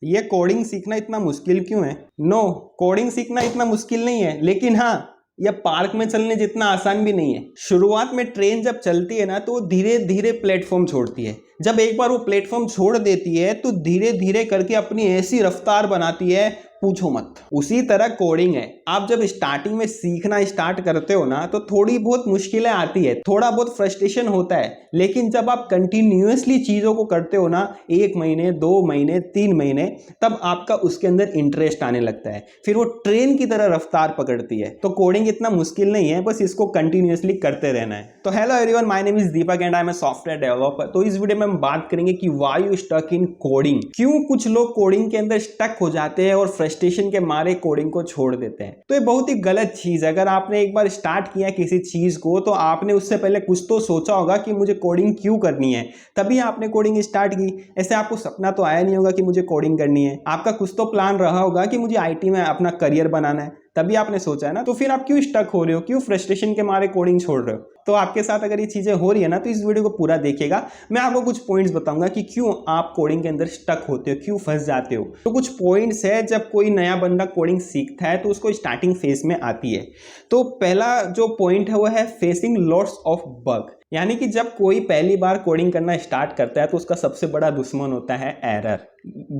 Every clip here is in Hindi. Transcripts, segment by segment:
ये कोडिंग सीखना इतना मुश्किल क्यों है? नो, कोडिंग सीखना इतना मुश्किल नहीं है, लेकिन हाँ, यह पार्क में चलने जितना आसान भी नहीं है। शुरुआत में ट्रेन जब चलती है ना तो वो धीरे धीरे प्लेटफॉर्म छोड़ती है। जब एक बार वो प्लेटफॉर्म छोड़ देती है तो धीरे धीरे करके अपनी ऐसी रफ्तार बनाती है, पूछो मत। उसी तरह कोडिंग है। आप जब स्टार्टिंग में सीखना स्टार्ट करते हो ना तो थोड़ी बहुत मुश्किलें आती है, थोड़ा बहुत फ्रस्ट्रेशन होता है, लेकिन जब आप कंटिन्यूअसली चीजों को करते हो ना, 1 महीने 2 महीने 3 महीने, तब आपका उसके अंदर इंटरेस्ट आने लगता है। फिर वो ट्रेन की तरह रफ्तार पकड़ती है। तो कोडिंग इतना मुश्किल नहीं है, बस इसको कंटिन्यूअसली करते रहना है। तो hello everyone, my name is Deepak and I am a software developer. तो इस वीडियो में हम बात करेंगे कि why you stuck in coding. क्यों कुछ लोग कोडिंग के अंदर स्टक हो जाते हैं और फ्रस्ट्रेशन के मारे कोडिंग को छोड़ देते हैं। तो ये बहुत ही गलत चीज है। अगर आपने एक बार स्टार्ट किया किसी चीज को तो आपने उससे पहले कुछ तो सोचा होगा कि मुझे कोडिंग क्यों करनी है, तभी आपने कोडिंग स्टार्ट की। ऐसे आपको सपना तो आया नहीं होगा कि मुझे कोडिंग करनी है। आपका कुछ तो प्लान रहा होगा कि मुझे आईटी में अपना करियर बनाना है, तभी आपने सोचा है ना। तो फिर आप क्यों स्टक हो रहे हो, क्यों फ्रस्ट्रेशन के मारे कोडिंग छोड़ रहे हो? तो आपके साथ अगर ये चीजें हो रही है ना तो इस वीडियो को पूरा देखिएगा। मैं आपको कुछ पॉइंट्स बताऊंगा कि क्यों आप कोडिंग के अंदर स्टक होते हो, क्यों फंस जाते हो। तो कुछ पॉइंट्स है जब कोई नया बंदा कोडिंग सीखता है तो उसको स्टार्टिंग फेज में आती है। तो पहला जो पॉइंट है वो है फेसिंग लॉट्स ऑफ बग। यानी कि जब कोई पहली बार कोडिंग करना स्टार्ट करता है तो उसका सबसे बड़ा दुश्मन होता है एरर,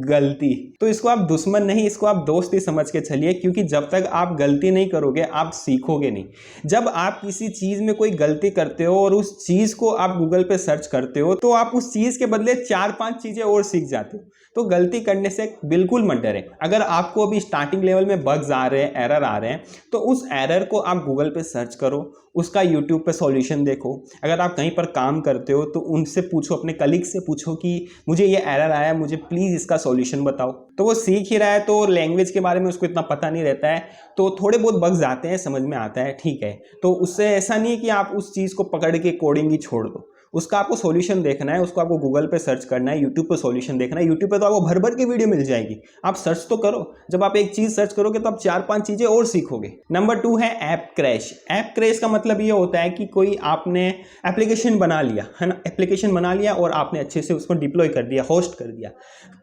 गलती। तो इसको आप दुश्मन नहीं, इसको आप दोस्त ही समझ के चलिए, क्योंकि जब तक आप गलती नहीं करोगे आप सीखोगे नहीं। जब आप किसी चीज में कोई गलती करते हो और उस चीज को आप गूगल पे सर्च करते हो तो आप उस चीज के बदले 4-5 चीजें और सीख जाते हो। तो गलती करने से बिल्कुल मत डरें। अगर आपको अभी स्टार्टिंग लेवल में बग्स आ रहे हैं, एरर आ रहे हैं, तो उस एरर को आप गूगल पे सर्च करो, उसका यूट्यूब पे सॉल्यूशन देखो। अगर आप कहीं पर काम करते हो तो उनसे पूछो, अपने कलीग से पूछो कि मुझे ये एरर आया, मुझे प्लीज़ इसका सॉल्यूशन बताओ। तो वो सीख ही रहा है तो लैंग्वेज के बारे में उसको इतना पता नहीं रहता है, तो थोड़े बहुत बग्स आते हैं, समझ में आता है, ठीक है। तो उससे ऐसा नहीं कि आप उस चीज़ को पकड़ के कोडिंग ही छोड़ दो। उसका आपको सॉल्यूशन देखना है, उसको आपको गूगल पे सर्च करना है, यूट्यूब पे सॉल्यूशन देखना है। यूट्यूब पे तो आपको भर भर की वीडियो मिल जाएगी, आप सर्च तो करो। जब आप एक चीज़ सर्च करोगे तो आप 4-5 चीज़ें और सीखोगे। नंबर 2 है ऐप क्रैश। ऐप क्रैश का मतलब ये होता है कि कोई आपने एप्लीकेशन बना लिया है ना, एप्लीकेशन बना लिया और आपने अच्छे से उसको डिप्लॉय कर दिया, होस्ट कर दिया।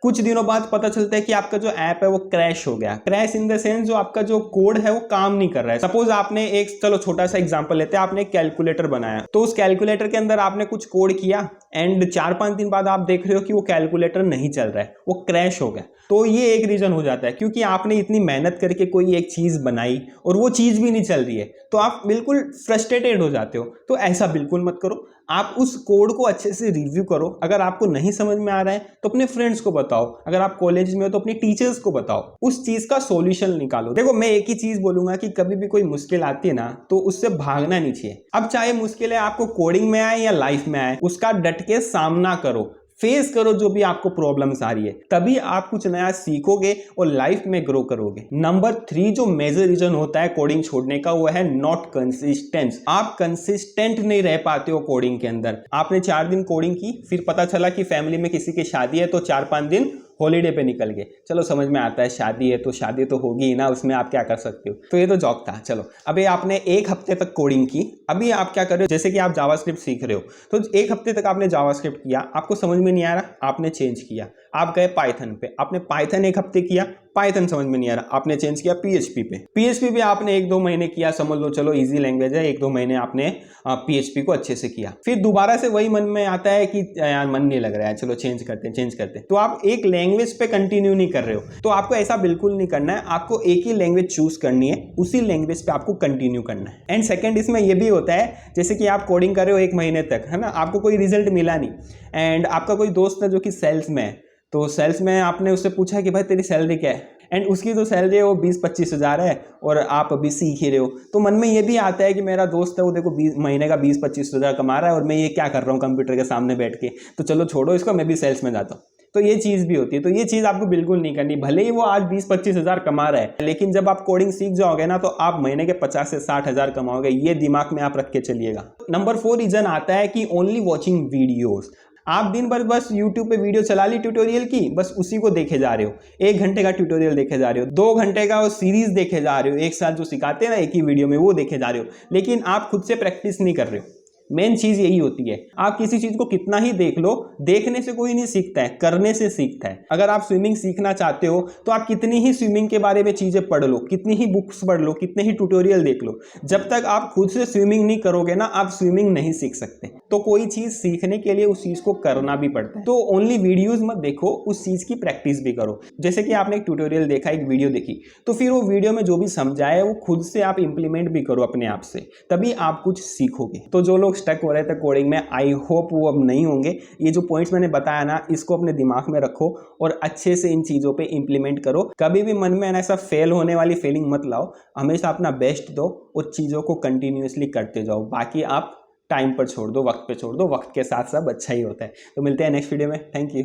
कुछ दिनों बाद पता चलता है कि आपका जो ऐप है वो क्रैश हो गया। क्रैश इन द सेंस जो आपका जो कोड है वो काम नहीं कर रहा है। सपोज आपने एक, चलो छोटा सा एग्जांपल लेते हैं, आपने एक कैलकुलेटर बनाया, तो उस कैलकुलेटर के अंदर आपने कुछ कोड किया एंड 4-5 दिन बाद आप देख रहे हो कि वो कैलकुलेटर नहीं चल रहा है, वो क्रैश हो गया। तो ये एक रीजन हो जाता है, क्योंकि आपने इतनी मेहनत करके कोई एक चीज बनाई और वो चीज भी नहीं चल रही है, तो आप बिल्कुल फ्रस्ट्रेटेड हो जाते हो। तो ऐसा बिल्कुल मत करो। आप उस कोड को अच्छे से रिव्यू करो। अगर आपको नहीं समझ में आ रहा है तो अपने फ्रेंड्स को बताओ, अगर आप कॉलेज में हो तो अपने टीचर्स को बताओ, उस चीज का सॉल्यूशन निकालो। देखो, मैं एक ही चीज बोलूंगा कि कभी भी कोई मुश्किल आती है ना तो उससे भागना नहीं चाहिए। अब चाहे मुश्किल है आपको कोडिंग में आए या लाइफ में आए, उसका डट के सामना करो, फेस करो जो भी आपको प्रॉब्लम्स आ रही है, तभी आप कुछ नया सीखोगे और लाइफ में ग्रो करोगे। नंबर 3 जो मेजर रीजन होता है कोडिंग छोड़ने का वो है नॉट कंसिस्टेंस। आप कंसिस्टेंट नहीं रह पाते हो कोडिंग के अंदर। आपने 4 दिन कोडिंग की, फिर पता चला कि फैमिली में किसी की शादी है तो 4-5 दिन हॉलीडे पे निकल गए। चलो समझ में आता है, शादी है तो शादी तो होगी ही ना, उसमें आप क्या कर सकते हो। तो ये तो जॉक था। चलो अभी आपने 1 हफ्ते तक कोडिंग की, अभी आप क्या कर रहे हो, जैसे कि आप जावास्क्रिप्ट सीख रहे हो, तो 1 हफ्ते तक आपने जावास्क्रिप्ट किया, आपको समझ में नहीं आ रहा, आपने चेंज किया, आप गए पाइथन पे, आपने पाइथन 1 हफ्ते किया, पाइथन समझ में नहीं आ रहा, आपने चेंज किया पीएचपी पे। पीएचपी पे आपने 1-2 महीने किया, समझ लो चलो इजी लैंग्वेज है, 1-2 महीने आपने पीएचपी को अच्छे से किया। फिर दोबारा से वही मन में आता है कि यार मन नहीं लग रहा है, चलो चेंज करते हैं। तो आप एक लैंग्वेज पे कंटिन्यू नहीं कर रहे हो। तो आपको ऐसा बिल्कुल नहीं करना है, आपको एक ही लैंग्वेज चूज करनी है, उसी लैंग्वेज पे आपको कंटिन्यू करना है। एंड सेकंड इसमें यह भी होता है, जैसे कि आप कोडिंग कर रहे हो 1 महीने तक, है ना, आपको कोई रिजल्ट मिला नहीं, एंड आपका कोई दोस्त है जो कि सेल्स में है, तो सेल्स में आपने उससे पूछा कि भाई तेरी सैलरी क्या है, एंड उसकी जो सैलरी है वो 20-25 हज़ार है और आप अभी सीख ही रहे हो। तो मन में ये भी आता है कि मेरा दोस्त है वो देखो 20 महीने का 20-25 हज़ार कमा रहा है और मैं ये क्या कर रहा हूँ कंप्यूटर के सामने बैठ के, तो चलो छोड़ो इसको, मैं भी सेल्स में जाता हूँ। तो ये चीज़ भी होती है। तो ये चीज़ आपको बिल्कुल नहीं करनी। भले ही वो आज 20-25 हज़ार कमा रहा है, लेकिन जब आप कोडिंग सीख जाओगे ना तो आप महीने के 50 से 60 हज़ार कमाओगे। ये दिमाग में आप रख के चलिएगा। नंबर 4 रीजन आता है कि ओनली वॉचिंग वीडियोज। आप दिन भर बस YouTube पे वीडियो चला ली ट्यूटोरियल की, बस उसी को देखे जा रहे हो। 1 घंटे का ट्यूटोरियल देखे जा रहे हो, 2 घंटे का वो सीरीज देखे जा रहे हो, एक साथ जो सिखाते हैं ना एक ही वीडियो में, वो देखे जा रहे हो, लेकिन आप खुद से प्रैक्टिस नहीं कर रहे हो। मेन चीज यही होती है। आप किसी चीज को कितना ही देख लो, देखने से कोई नहीं सीखता है, करने से सीखता है। अगर आप स्विमिंग सीखना चाहते हो तो आप कितनी ही स्विमिंग के बारे में चीजें पढ़ लो, कितनी ही बुक्स पढ़ लो, कितने ही ट्यूटोरियल देख लो, जब तक आप खुद से स्विमिंग नहीं करोगे ना, आप स्विमिंग नहीं सीख सकते। तो कोई चीज सीखने के लिए उस चीज को करना भी पड़ता है। तो ओनली वीडियोस मत देखो, उस चीज की प्रैक्टिस भी करो। जैसे कि आपने एक ट्यूटोरियल देखा, एक वीडियो देखी, तो फिर वो वीडियो में जो भी समझाया है वो खुद से आप इंप्लीमेंट भी करो अपने आप से, तभी आप कुछ सीखोगे। तो जो लोग स्टक हो रहे थे कोडिंग में, आई होप वो अब नहीं होंगे। ये जो पॉइंट्स मैंने बताया ना, इसको अपने दिमाग में रखो और अच्छे से इन चीजों पे इंप्लीमेंट करो। कभी भी मन में ऐसा फेल होने वाली फीलिंग मत लाओ, हमेशा अपना बेस्ट दो और चीजों को कंटिन्यूअसली करते जाओ। बाकी आप टाइम पर छोड़ दो, वक्त पे छोड़ दो, वक्त के साथ सब अच्छा ही होता है। तो मिलते हैं नेक्स्ट वीडियो में। Thank you.